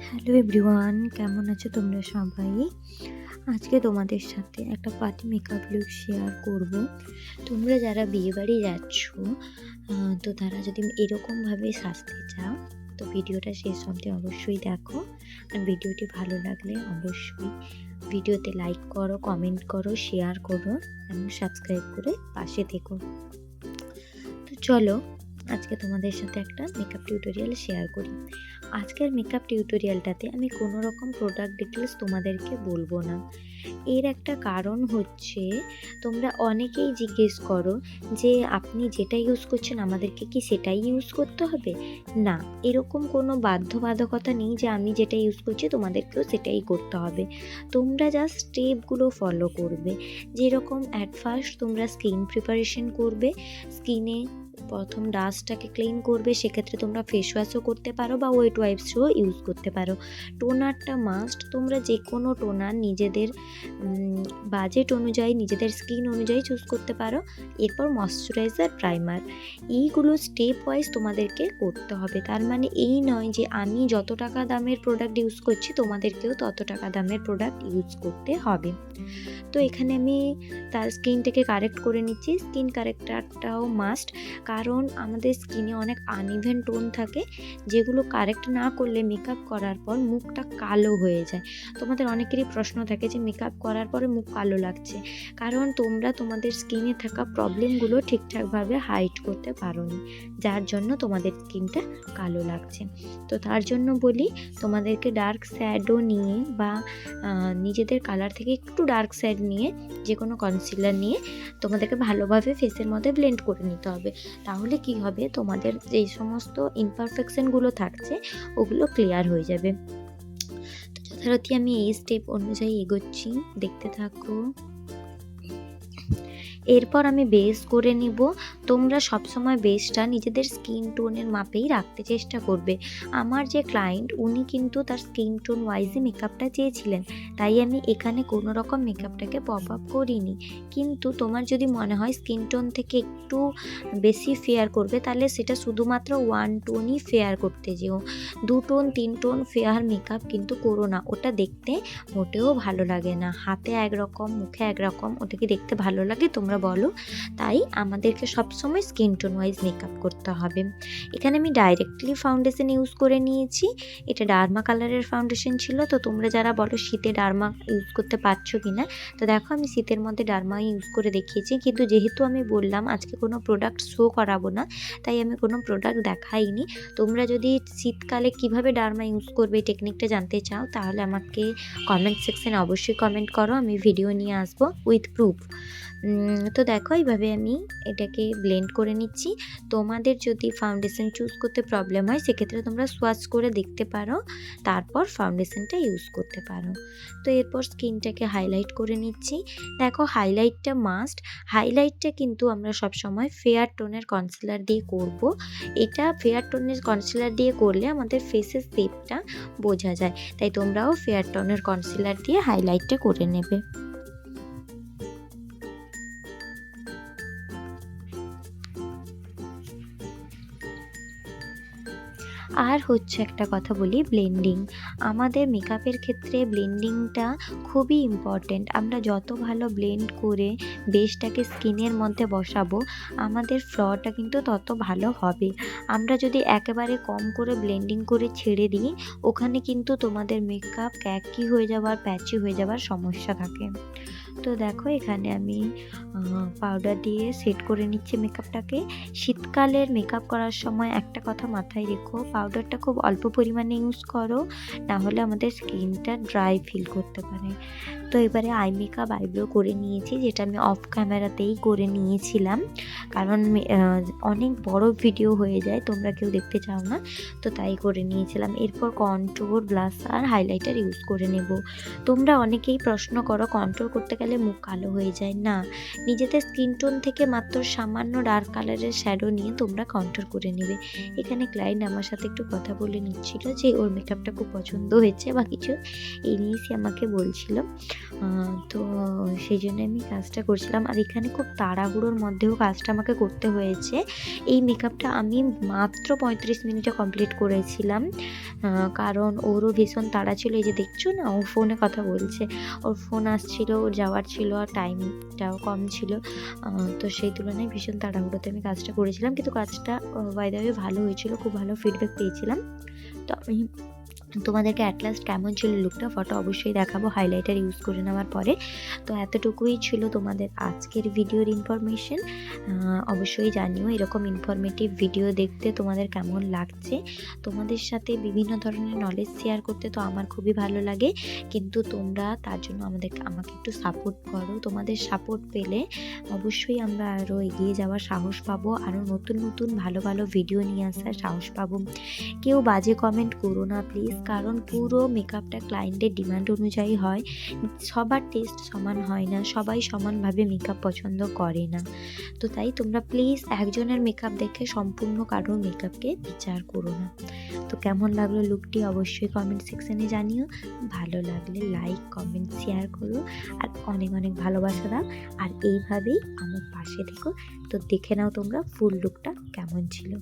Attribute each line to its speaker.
Speaker 1: Hello everyone, কেমন আছো তোমরা সবাই? আজকে তোমাদের সাথে একটা পার্টি মেকআপ লুক শেয়ার করব। তোমরা যারা বিয়েবাড়ি যাচ্ছ তো তারা যদি এরকমভাবে সাজতে চাও তো ভিডিওটা শেষ অবধি অবশ্যই দেখো। আর ভিডিওটি ভালো লাগলে অবশ্যই ভিডিওতে লাইক করো, কমেন্ট করো, শেয়ার করো এবং সাবস্ক্রাইব করে পাশে থেকো। তো চলো আজকে তোমাদের সাথে একটা মেকআপ টিউটোরিয়াল শেয়ার করি। আজকের মেকআপ টিউটোরিয়ালটাতে আমি কোনো রকম প্রোডাক্ট ডিটেলস তোমাদেরকে বলবো না। এর একটা কারণ হচ্ছে, তোমরা অনেকেই জিজ্ঞেস করো যে আপনি যেটা ইউজ করছেন আমাদেরকে কি সেটাই ইউজ করতে হবে? না, এরকম কোনো বাধ্যবাধকতা নেই যে আমি যেটা ইউজ করছি তোমাদেরকেও সেটাই করতে হবে। তোমরা জাস্ট স্টেপগুলো ফলো করবে। যেরকম অ্যাট ফার্স্ট তোমরা স্কিন প্রিপারেশন করবে, স্কিনে প্রথম ডাস্টটাকে ক্লিন করবে, সেক্ষেত্রে তোমরা ফেস ওয়াশও করতে পারো বা ওয়েট ওয়াইপসও ইউজ করতে পারো। টোনারটা মাস্ট, তোমরা যে কোনো টোনার নিজেদের বাজেট অনুযায়ী, নিজেদের স্কিন অনুযায়ী চুজ করতে পারো। এরপর ময়শ্চারাইজার, প্রাইমার, এইগুলো স্টেপ ওয়াইজ তোমাদেরকে করতে হবে। তার মানে এই নয় যে আমি যত টাকা দামের প্রোডাক্ট ইউজ করছি তোমাদেরকেও তত টাকা দামের প্রোডাক্ট ইউজ করতে হবে। তো এখানে আমি তার স্কিনটাকে কারেক্ট করে নিচ্ছি। স্কিন কারেক্টারটাও মাস্ট, কারণ আমাদের স্কিনে অনেক আনইভেন টোন থাকে, যেগুলো কারেক্ট না করলে মেকআপ করার পর মুখটা কালো হয়ে যায়। তোমাদের অনেকেরই প্রশ্ন থাকে যে মেকআপ করার পরে মুখ কালো লাগছে, কারণ তোমরা তোমাদের স্কিনে থাকা প্রবলেমগুলো ঠিকঠাকভাবে হাইড করতে পারোনি, যার জন্য তোমাদের স্কিনটা কালো লাগছে। তো তার জন্য বলি, তোমাদেরকে ডার্ক শ্যাডো নিয়ে বা নিজেদের কালার থেকে একটু ডার্ক শ্যাড নিয়ে, যে কোনো কনসিলার নিয়ে তোমাদেরকে ভালোভাবে ফেসের মধ্যে ব্লেন্ড করে নিতে হবে। তাহলে কি হবে, তোমাদের যে সমস্ত ইমপারফেকশনগুলো থাকছে ওগুলো ক্লিয়ার হয়ে যাবে। তো যথারীতি আমি এই স্টেপ অনুযায়ী এগোচ্ছি, দেখতে থাকো। এরপর আমি বেস করে নিব। তোমরা সবসময় বেসটা নিজেদের স্কিন টোনের মাপেই রাখতে চেষ্টা করবে। আমার যে ক্লায়েন্ট উনি কিন্তু তার স্কিন টোন ওয়াইজই মেকআপটা চেয়েছিলেন, তাই আমি এখানে কোনো রকম মেকআপটাকে পপ আপ করিনি। কিন্তু তোমার যদি মনে হয় স্কিন টোন থেকে একটু বেশি ফেয়ার করবে, তাহলে সেটা শুধুমাত্র ওয়ান টোনই ফেয়ার করতে যেও। 2 টোন 3 টোন ফেয়ার মেকআপ কিন্তু করো না, ওটা দেখতে মোটেও ভালো লাগে না। হাতে একরকম, মুখে একরকম, ওটা কি দেখতে ভালো লাগে তোমরা বলো? তাই আমাদেরকে সবসময় স্কিন টোন ওয়াইজ মেকআপ করতে হবে। এখানে আমি ডাইরেক্টলি ফাউন্ডেশন ইউজ করে নিয়েছি। এটা ডার্মা কালারের ফাউন্ডেশন ছিল। তো তোমরা যারা বলো শীতে ডার্মা ইউজ করতে পারছো কি না, তো দেখো আমি শীতের মধ্যে ডার্মা ইউজ করে দেখিয়েছি। কিন্তু যেহেতু আমি বললাম আজকে কোনো প্রোডাক্ট শো করাবো না, তাই আমি কোনো প্রোডাক্ট দেখাইনি। তোমরা যদি শীতকালে কিভাবে ডার্মা ইউজ করবে এই টেকনিকটা জানতে চাও, তাহলে আমাকে কমেন্ট সেকশনে অবশ্যই কমেন্ট করো, আমি ভিডিও নিয়ে আসবো উইথ প্রুফ। তো দেখো এইভাবে আমি এটাকে ব্লেন্ড করে নিচ্ছি। তোমাদের যদি ফাউন্ডেশন চুজ করতে প্রবলেম হয়, সেক্ষেত্রে তোমরা সোয়াচ করে দেখতে পারো, তারপর ফাউন্ডেশনটা ইউজ করতে পারো। তো এরপর স্কিনটাকে হাইলাইট করে নিচ্ছি। দেখো হাইলাইটটা মাস্ট। হাইলাইটটা কিন্তু আমরা সবসময় ফেয়ার টোনের কনসিলার দিয়ে করব। এটা ফেয়ার টোনের কনসিলার দিয়ে করলে আমাদের ফেসের শেপটা বোঝা যায়, তাই তোমরাও ফেয়ার টোনের কনসিলার দিয়ে হাইলাইটটা করে নেবে। আর হচ্ছে একটা কথা বলি, ব্লেন্ডিং। আমাদের মেকআপের ক্ষেত্রে ব্লেন্ডিংটা খুবই ইম্পর্ট্যান্ট। আমরা যত ভালো ব্লেন্ড করে বেসটাকে স্কিনের মধ্যে বসাবো, আমাদের ফ্লটা কিন্তু তত ভালো হবে। আমরা যদি একেবারে কম করে ব্লেন্ডিং করে ছেড়ে দিই, ওখানে কিন্তু তোমাদের মেকআপ ক্যাকি হয়ে যাওয়ার, প্যাচি হয়ে যাওয়ার সমস্যা থাকে। তো দেখো এখানে আমি পাউডার দিয়ে সেট করে নিচ্ছি মেকআপটাকে। শীতকালের মেকআপ করার সময় একটা কথা মাথায় রেখো, পাউডারটা খুব অল্প পরিমাণে ইউজ করো, না হলে আমাদের স্কিনটা ড্রাই ফিল করতে পারে। তো এবারে আই মেকআপ, আইব্রো করে নিয়েছি, যেটা আমি অফ ক্যামেরাতেই করে নিয়েছিলাম, কারণ অনেক বড় ভিডিও হয়ে যায়, তোমরা কেউ দেখতে চাও না, তো তাই করে নিয়েছিলাম। এরপর কন্ট্রোর, ব্লাশার, হাইলাইটার ইউজ করে নেব। তোমরা অনেকেই প্রশ্ন করো কন্ট্রোল করতে গেলে ফেলে মুখ কালো হয়ে যায় না, নিজেদের স্কিন টোন থেকে মাত্র সামান্য ডার্ক কালারের শ্যাডো নিয়ে তোমরা কন্ট্রোল করে নেবে। এখানে ক্লায়েন্ট আমার সাথে একটু কথা বলে নিচ্ছিল যে ওর মেকআপটা খুব পছন্দ হয়েছে বা কিছু, এই নিয়েই সে আমাকে বলছিল। তো সেই জন্য আমি কাজটা করছিলাম। আর এখানে খুব তাড়াহুড়োর মধ্যেও কাজটা আমাকে করতে হয়েছে। এই মেকআপটা আমি মাত্র 35 মিনিটে কমপ্লিট করেছিলাম, কারণ ওরও ভীষণ তাড়া ছিল। এই যে দেখছো না, ও ফোনে কথা বলছে, ওর ফোন আসছিল, ওর যাওয়ার ছিল, আর টাইমটাও কম ছিল। তো সেই তুলনায় ভীষণ তাড়াহুড়োতে আমি কাজটা করেছিলাম, কিন্তু কাজটা বাই দ্য ওয়ে ভালো হয়েছিল, খুব ভালো ফিডব্যাক পেয়েছিলাম। তো আমি তোমাদেরকে অ্যাট লাস্ট কেমন ছিল লুকটা ফটো অবশ্যই দেখাবো হাইলাইটার ইউজ করে নেওয়ার পরে। তো এতটুকুই ছিল তোমাদের আজকের ভিডিওর ইনফরমেশন। অবশ্যই জানিও এরকম ইনফরমেটিভ ভিডিও দেখতে তোমাদের কেমন লাগছে। তোমাদের সাথে বিভিন্ন ধরনের নলেজ শেয়ার করতে তো আমার খুবই ভালো লাগে, কিন্তু তোমরা তার জন্য আমাকে একটু সাপোর্ট করো। তোমাদের সাপোর্ট পেলে অবশ্যই আমরা আরও এগিয়ে যাওয়ার সাহস পাবো, আরও নতুন নতুন ভালো ভালো ভিডিও নিয়ে আসার সাহস পাবো। কেউ বাজে কমেন্ট করো না প্লিজ, কারণ পুরো মেকআপটা ক্লায়েন্টের ডিমান্ড অনুযায়ী হয়, সবার টেস্ট সমান হয় না, সবাই সমানভাবে মেকআপ পছন্দ করে না। তো তাই তোমরা প্লিজ একজনের মেকআপ দেখে সম্পূর্ণ কারোর মেকআপকে বিচার করো না। তো কেমন লাগলো লুকটি অবশ্যই কমেন্ট সেকশনে জানিও। ভালো লাগলে লাইক কমেন্ট শেয়ার করো, আর অনেক অনেক ভালোবাসা দাও। আর এইভাবেই আমার পাশে থেকো। তো দেখে নাও তোমরা ফুল লুকটা কেমন ছিল।